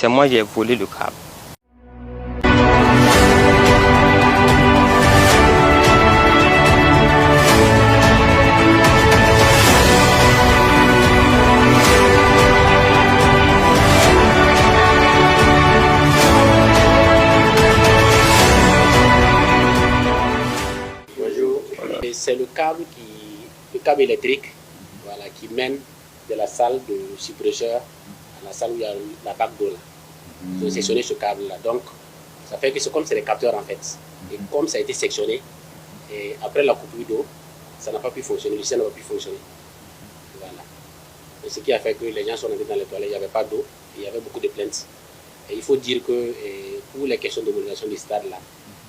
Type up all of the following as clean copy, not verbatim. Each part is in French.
C'est moi qui ai volé le câble. C'est le câble électrique, voilà, qui mène de la salle de suppresseur à la salle où il y a la bague d'eau. Ils ont sectionné ce câble-là. Donc, ça fait que c'est comme c'est des capteurs en fait. Et comme ça a été sectionné, et après la coupure d'eau, ça n'a pas pu fonctionner, le système n'a pas pu fonctionner. Voilà. Et ce qui a fait que les gens sont rentrés dans les toilettes, il n'y avait pas d'eau, et il y avait beaucoup de plaintes. Et il faut dire que pour les questions de modernisation du stade, là,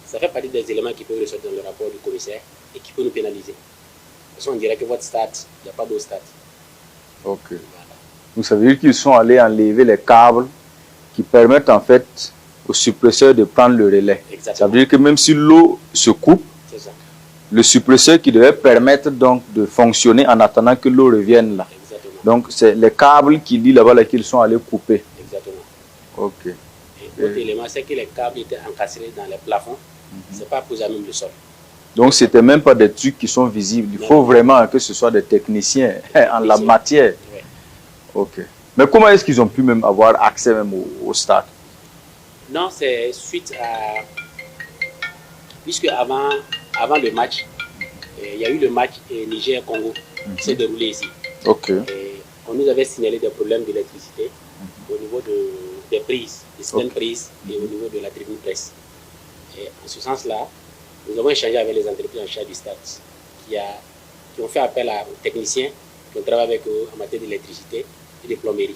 ça fait partie des éléments qui peuvent ressortir dans le rapport du commissaire et qui peuvent nous pénaliser. Parce qu'on dirait que votre stade, il n'y a pas d'eau stade. Ok. Voilà. Donc ça veut dire qu'ils sont allés enlever les câbles qui permettent en fait au suppresseur de prendre le relais. Exactement. Ça veut dire que même si l'eau se coupe, le suppresseur qui devait permettre donc de fonctionner en attendant que l'eau revienne là. Exactement. Donc c'est les câbles qui lient là-bas qu'ils sont allés couper. Exactement. Ok. Et l'autre élément, c'est que les câbles étaient encastrés dans les plafonds. C'est pas posé à même le sol. Donc c'était même pas des trucs qui sont visibles. Il faut vraiment que ce soit des techniciens en la matière. Oui. Ok. Mais comment est-ce qu'ils ont pu même avoir accès même au stade? Non, c'est suite à... Puisque avant le match, il y a eu le match Niger-Congo qui s'est déroulé ici. Ok. Et on nous avait signalé des problèmes d'électricité au niveau des prises, des systèmes prises et au niveau de la tribune presse. Et en ce sens-là, nous avons échangé avec les entreprises en charge du stade qui ont fait appel aux techniciens qui ont travaillé avec eux en matière d'électricité et de plomberie.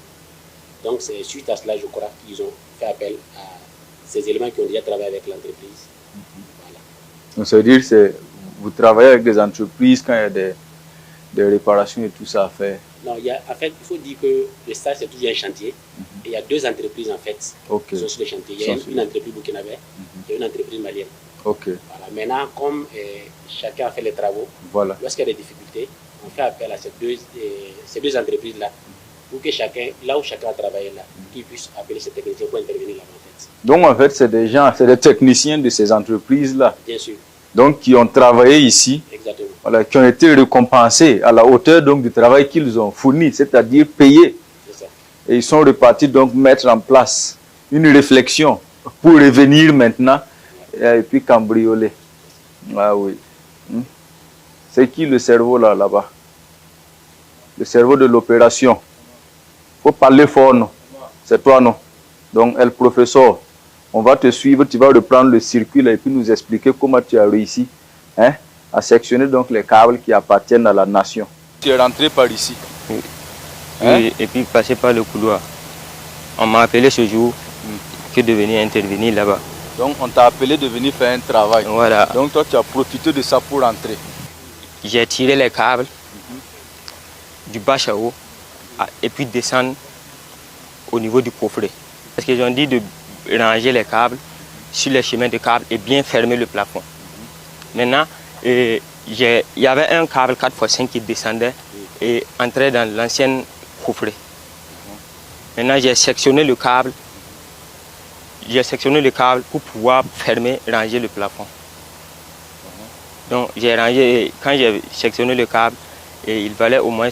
Donc c'est suite à cela, je crois, qu'ils ont fait appel à ces éléments qui ont déjà travaillé avec l'entreprise. Voilà. Donc ça veut dire que vous travaillez avec des entreprises quand il y a des réparations et tout ça à faire? Non, en fait, il faut dire que le stade c'est toujours un chantier. Et il y a deux entreprises en fait qui sont sur le chantier. Il y a une entreprise burkinabé et une entreprise malienne. Ok. Voilà. Maintenant, comme chacun a fait les travaux, lorsqu'il y a des difficultés, on fait appel à ces deux entreprises-là pour que chacun, là où chacun a travaillé, là, qu'ils puissent appeler ces techniciens pour intervenir là-bas. En fait. Donc en fait, c'est des gens, c'est des techniciens de ces entreprises-là. Bien sûr. Donc qui ont travaillé ici. Exactement. Voilà, qui ont été récompensés à la hauteur donc du travail qu'ils ont fourni, c'est-à-dire payés. C'est ça. Et ils sont repartis donc mettre en place une réflexion pour revenir maintenant et puis cambrioler. Ah oui. C'est qui le cerveau là-bas? Le cerveau de l'opération. Il faut parler fort, non? C'est toi, non? Donc, le professeur, on va te suivre, tu vas reprendre le circuit là, et puis nous expliquer comment tu as réussi à sectionner donc les câbles qui appartiennent à la nation. Tu es rentré par ici. Oui. Oui, et puis passer par le couloir. On m'a appelé ce jour que de venir intervenir là-bas. Donc on t'a appelé de venir faire un travail. Voilà. Donc toi tu as profité de ça pour entrer. J'ai tiré les câbles du bas à haut et puis descendre au niveau du coffret. Parce qu'ils ont dit de ranger les câbles sur les chemins de câbles et bien fermer le plafond. Maintenant, il y avait un câble 4x5 qui descendait et entrait dans l'ancienne coffret. Maintenant, j'ai sectionné le câble. J'ai sectionné le câble pour pouvoir fermer, ranger le plafond. Donc j'ai rangé, quand j'ai sectionné le câble, et il valait au moins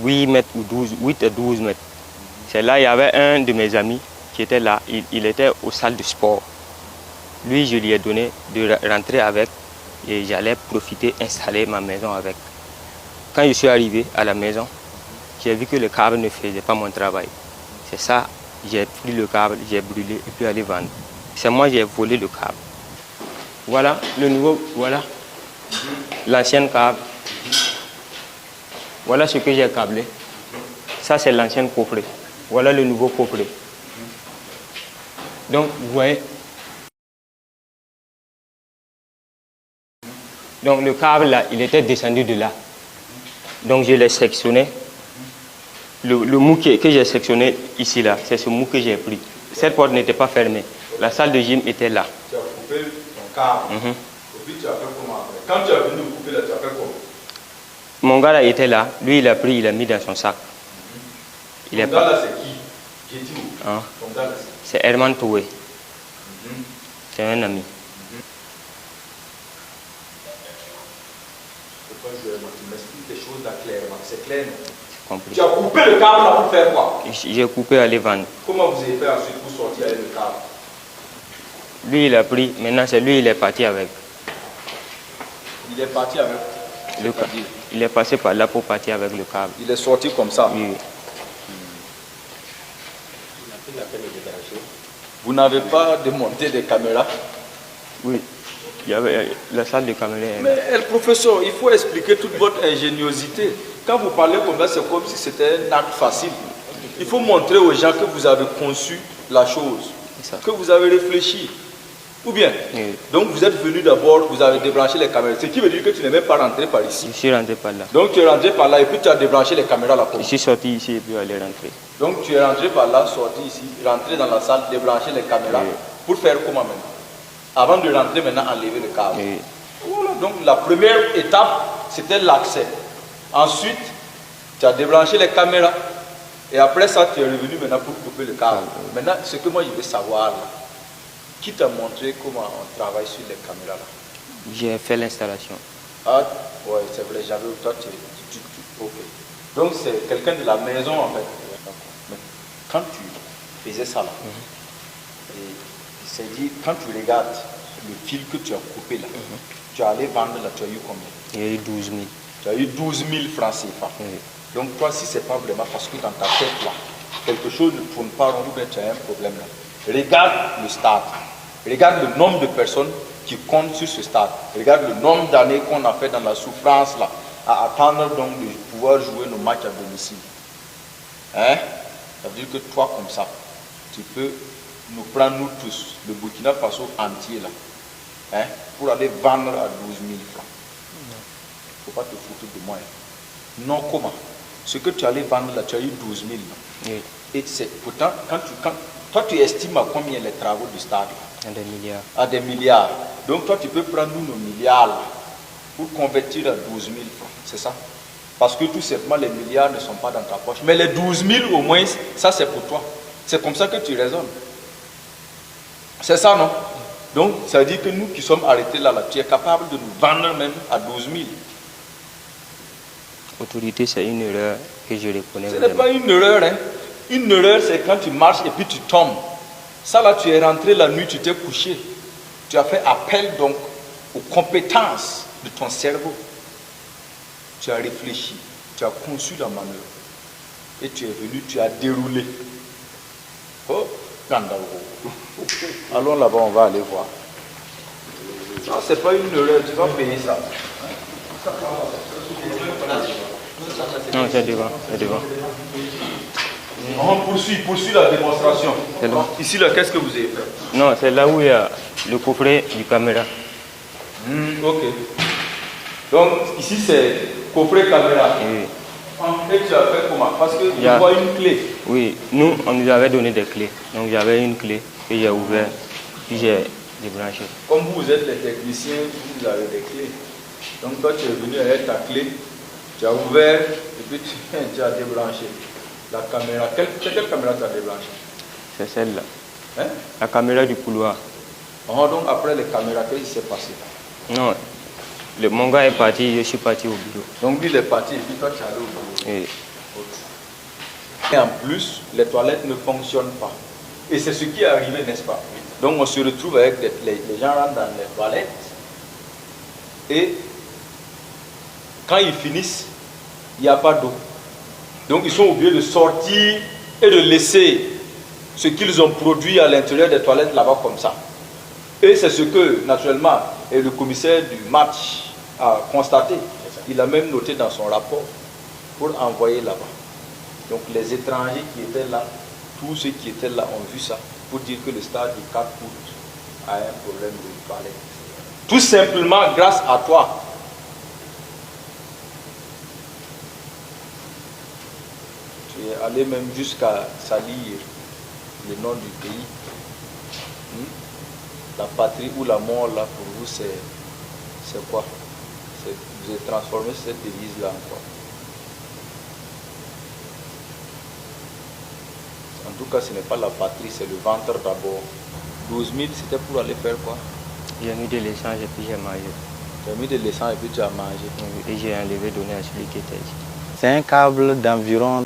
8 mètres ou 8 à 12 mètres. C'est là, il y avait un de mes amis qui était là, il était aux salles de sport. Lui, je lui ai donné de rentrer avec et j'allais profiter, installer ma maison avec. Quand je suis arrivé à la maison, j'ai vu que le câble ne faisait pas mon travail. C'est ça, j'ai pris le câble, j'ai brûlé et puis allé vendre. C'est moi qui ai volé le câble. Voilà le nouveau, voilà l'ancien câble. Voilà ce que j'ai câblé. Ça c'est l'ancien coffret. Voilà le nouveau coffret. Donc vous voyez. Donc le câble là, il était descendu de là. Donc je l'ai sectionné. Le mou que j'ai sectionné ici là, c'est ce mou que j'ai pris. Cette porte n'était pas fermée. La salle de gym était là. Tu as coupé ton câble. Et puis tu as fait comment après? Quand tu as venu couper là, tu as fait comment? Mon gars là était là. Lui il a pris, il a mis dans son sac. Il est Ton gars pas. là, c'est qui? J'ai dit où? Hein? Ton gars là, c'est... C'est Herman Toué. C'est un ami. Pourquoi je m'explique les choses là clairement? C'est clair, non? Compris. Tu as coupé le câble là pour faire quoi? J'ai coupé à les vendre. Comment vous avez fait ensuite pour sortir avec le câble? Lui, il a pris. Maintenant, c'est lui, il est parti avec. Il est parti avec Le câble. Il est passé par là pour partir avec le câble. Il est sorti comme ça. Oui. Il a pris la peine de débrancher. Vous n'avez pas démonté des caméras? Oui. Il y avait la salle de caméra. Mais le professeur, il faut expliquer toute votre ingéniosité. Quand vous parlez comme ça, c'est comme si c'était un acte facile. Il faut montrer aux gens que vous avez conçu la chose, Ça. que vous avez réfléchi. Ou bien, Oui. donc vous êtes venu d'abord, vous avez débranché les caméras. Ce qui veut dire que tu n'es même pas rentré par ici. Je suis rentré par là. Donc tu es rentré par là et puis tu as débranché les caméras là. Je suis sorti ici et puis aller rentrer. Donc tu es rentré par là, sorti ici, rentré dans la salle, débranché les caméras. Oui. Pour faire comment maintenant? Avant de rentrer maintenant, enlever le câble. Oui. Voilà, donc la première étape, c'était l'accès. Ensuite, tu as débranché les caméras. Et après ça, tu es revenu maintenant pour couper le câble. Maintenant, ce que moi je veux savoir, là, qui t'a montré comment on travaille sur les caméras là? J'ai fait l'installation. Ah, ouais, c'est vrai, j'avais toi, ok. Donc c'est quelqu'un de la maison en fait. Mais quand tu faisais ça là, et il s'est dit, quand tu regardes le fil que tu as coupé là, tu es allé vendre là, tu as eu combien? Il y a eu 12 000. Tu as eu 12 000 francs CFA. Oui. Donc toi, si ce n'est pas vraiment parce que dans ta tête là, quelque chose ne tourne pas rond, ou bien tu as un problème là, regarde le stade. Regarde le nombre de personnes qui comptent sur ce stade. Regarde le nombre d'années qu'on a fait dans la souffrance là, à attendre donc de pouvoir jouer nos matchs à domicile. Hein? Ça veut dire que toi comme ça, tu peux nous prendre nous tous, le Burkina Faso entier là, hein, pour aller vendre à 12 000 francs. Il ne faut pas te foutre de moi. Hein. Non, comment? Ce que tu allais vendre là, tu as eu 12 000. Oui. Et c'est pourtant, toi tu estimes à combien les travaux du stade là? À des milliards. À des milliards. Donc toi tu peux prendre nous nos milliards là, pour convertir à 12 000 francs, c'est ça? Parce que tout simplement les milliards ne sont pas dans ta poche. Mais les 12 000 au moins, ça c'est pour toi. C'est comme ça que tu raisonnes. C'est ça, non? Donc ça veut dire que nous qui sommes arrêtés là, tu es capable de nous vendre même à 12 000. Autorité, c'est une erreur que je reconnais. Ce n'est pas une erreur. Hein. Une erreur, c'est quand tu marches et puis tu tombes. Ça là, tu es rentré la nuit, tu t'es couché. Tu as fait appel donc aux compétences de ton cerveau. Tu as réfléchi, tu as conçu la manœuvre. Et tu es venu, tu as déroulé. Oh, Gandalf. Allons là-bas, on va aller voir. Ça, c'est pas une erreur, tu vas payer ça. Non, c'est devant. C'est devant. On poursuit la démonstration. C'est là. Ici, là, qu'est-ce que vous avez fait? Non, c'est là où il y a le coffret du caméra. Ok. Donc, ici, c'est coffret caméra. Oui. Et tu as fait comment? Parce que Il y a- je vois une clé. Oui, nous, on nous avait donné des clés. Donc, j'avais une clé que j'ai ouverte, puis j'ai débranché. Comme vous êtes les techniciens, vous avez des clés. Donc, toi, tu es venu avec ta clé, tu as ouvert, et puis tu as débranché la caméra. Quelle caméra tu as débranché? C'est celle-là. Hein? La caméra du couloir. Donc, après les caméras, qu'est-ce qui s'est passé? Non, mon gars est parti, je suis parti au bureau. Donc, lui, il est parti, et puis toi, tu es allé au bureau. Oui. Et en plus, les toilettes ne fonctionnent pas. Et c'est ce qui est arrivé, n'est-ce pas? Donc on se retrouve avec les gens rentrent dans les toilettes et quand ils finissent, il n'y a pas d'eau. Donc ils sont obligés de sortir et de laisser ce qu'ils ont produit à l'intérieur des toilettes là-bas comme ça. Et c'est ce que, naturellement, le commissaire du match a constaté. Il a même noté dans son rapport pour envoyer là-bas. Donc les étrangers qui étaient là, tous ceux qui étaient là ont vu ça pour dire que le stade du 4 août a un problème de toilette. Tout simplement grâce à toi. Tu es allé même jusqu'à salir le nom du pays. La patrie ou la mort là pour vous c'est quoi? Vous avez transformé cette devise là encore. tout cas, ce n'est pas la batterie, c'est le ventre d'abord. 12 000, c'était pour aller faire quoi? J'ai mis de l'essence et puis j'ai mangé. Tu as mis de l'essence et puis tu as mangé. Et j'ai enlevé, donné à celui qui était ici. C'est un câble d'environ